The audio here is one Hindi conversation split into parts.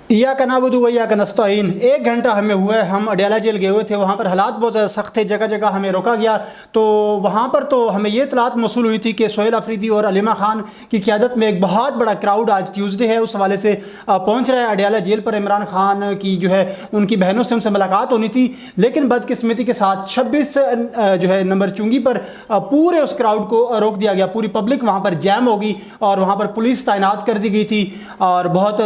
या का नाबुदु व या का नस्तईन। 1 घंटा हमें हुआ है, हम अडयाला जेल गए हुए थे। वहाँ पर हालात बहुत ज़्यादा सख्त थे, जगह जगह हमें रोका गया। तो वहाँ पर तो हमें ये इतलात मौसूल हुई थी कि सोहेल अफरीदी और अलीमा खान की क़यादत में एक बहुत बड़ा क्राउड, आज ट्यूसडे है, उस हवाले से पहुँच रहा है अडयाला जेल पर। इमरान खान की जो है उनकी बहनों से उनसे मुलाकात होनी थी, लेकिन बदकिस्मती के साथ 26 जो है नंबर चुंगी पर पूरे उस क्राउड को रोक दिया गया। पूरी पब्लिक वहाँ पर जैम होगी और वहाँ पर पुलिस तैनात कर दी गई थी और बहुत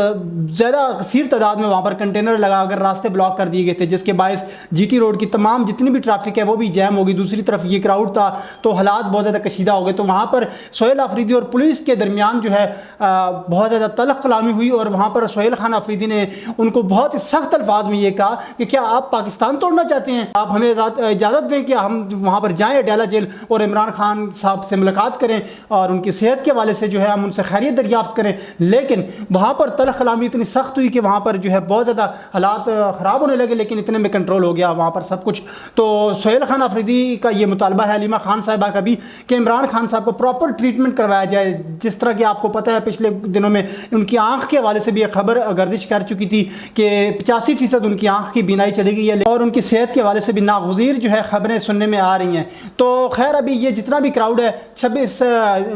ज़्यादा कसीर तादाद में वहाँ पर कंटेनर लगाकर रास्ते ब्लॉक कर दिए गए थे, जिसके बायस जीटी रोड की तमाम जितनी भी ट्रैफिक है वो भी जैम होगी। दूसरी तरफ ये क्राउड था तो हालात बहुत ज़्यादा कशीदा हो गए। तो वहाँ पर सोहेल अफरीदी और पुलिस के दरमियान जो है बहुत ज़्यादा तल्ख कलामी हुई और वहाँ पर सोहेल खान अफरीदी ने उनको बहुत ही सख्त अल्फाज में ये कहा कि क्या आप पाकिस्तान तोड़ना चाहते हैं, आप हमें इजाज़त दें कि हम वहाँ पर जाएँ अडयाला जेल और इमरान खान साहब से मुलाकात करें और उनकी सेहत के हवाले से जो है हम उनसे खैरियत दरियाफ्त करें। लेकिन वहाँ पर तल्ख कलामी इतनी सख्त हुई कि वहाँ पर जो है बहुत ज़्यादा हालात ख़राब होने लगे, लेकिन इतने में कंट्रोल हो गया वहाँ पर सब कुछ। तो सोहेल खान अफरीदी का ये मुतालबा है, अलीमा खान साहिबा का भी, कि इमरान खान साहब को प्रॉपर ट्रीटमेंट करवाया जाए। जिस तरह कि आपको पता है पिछले दिनों में उनकी आँख के हवाले से भी एक खबर गर्दिश कर चुकी थी कि 85% उनकी आँख की बीनाई चली गई है और उनकी सेहत के हवाले से भी नागुज़ीर जो है खबरें सुनने में आ रही हैं। तो खैर अभी ये जितना भी क्राउड है 26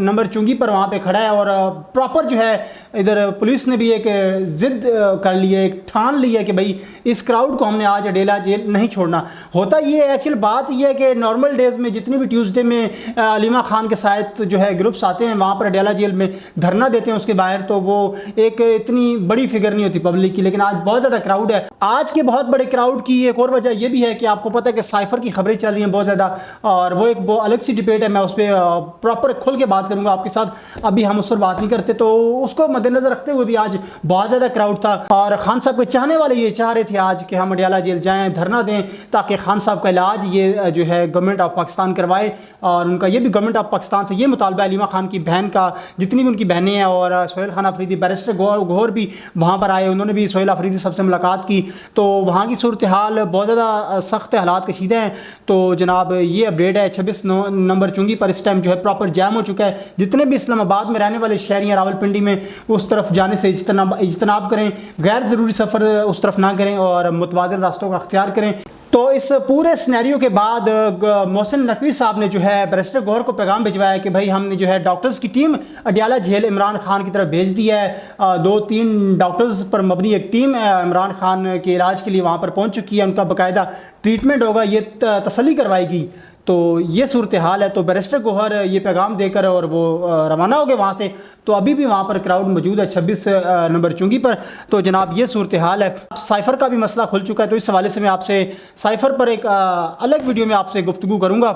नंबर चुंगी पर वहाँ पर खड़ा है और प्रॉपर जो है इधर पुलिस ने भी एक ज़िद कर ली है, एक ठान ली है कि भाई इस क्राउड को हमने आज अडयाला जेल नहीं छोड़ना। होता ये एक्चुअल बात यह है कि नॉर्मल डेज़ में जितनी भी ट्यूसडे में अलीमा खान के साथ जो है ग्रुप्स आते हैं वहाँ पर अडयाला जेल में धरना देते हैं उसके बाहर, तो वो एक इतनी बड़ी फिगर नहीं होती पब्लिक की। लेकिन आज बहुत ज़्यादा क्राउड है। आज के बहुत बड़े क्राउड की एक और वजह यह भी है कि आपको पता है कि साइफर की खबरें चल रही हैं बहुत ज़्यादा, और वो एक अलग सी डिबेट है, मैं उस पर प्रॉपर खुल के बात करूँगा आपके साथ। अभी हम उस पर बात नहीं करते, तो उसको मद्देनज़र रखते हुए भी आज बहुत ज़्यादा क्राउड था और खान साहब के चाहने वाले ये चाह रहे थे आज कि हम अडयाला जेल जाएं, धरना दें, ताकि खान साहब का इलाज ये जो है गवर्नमेंट ऑफ पाकिस्तान करवाए। और उनका ये भी गवर्नमेंट ऑफ पाकिस्तान से ये मुतालबा है, अलीमा खान की बहन का, जितनी भी उनकी बहनें हैं, और सोहेल खान अफरीदी, बैरिस्टर गौहर भी वहाँ पर आए, उन्होंने भी सोहेल अफरीदी सबसे मुलाकात की। तो वहाँ की सूरत हाल बहुत ज़्यादा सख्त हालात कशीदे हैं। तो जनाब ये अपडेट है, 26 नंबर चुंगी पर इस टाइम जो है प्रॉपर जैम हो चुका है। जितने भी इस्लामाबाद में रहने वाले शहरी हैं रावलपिंडी में, उस तरफ जाने से इज्तनाब करें, गैर ज़रूरी सफ़र उस तरफ ना करें और मुतबादिल रास्तों का अख्तियार करें। तो इस पूरे सिनेरियो के बाद मोहसिन नकवी साहब ने जो है बैरिस्टर गौहर को पैगाम भिजवाया कि भाई हमने जो है डॉक्टर्स की टीम अडयाला जेल इमरान खान की तरफ भेज दी है। 2-3 डॉक्टर्स पर मबनी एक टीम इमरान खान के इलाज के लिए वहाँ पर पहुँच चुकी है, उनका बाकायदा ट्रीटमेंट होगा, ये तसल्ली करवाएगी। तो ये सूरत हाल है। तो बैरिस्टर गौहर ये पैगाम देकर और वो रवाना हो गए वहाँ से। तो अभी भी वहाँ पर क्राउड मौजूद है 26 नंबर चुंगी पर। तो जनाब ये सूरत हाल है। साइफ़र का भी मसला खुल चुका है, तो इस हवाले से मैं आपसे साइफ़र पर एक अलग वीडियो में आपसे गुफ्तगू करूँगा।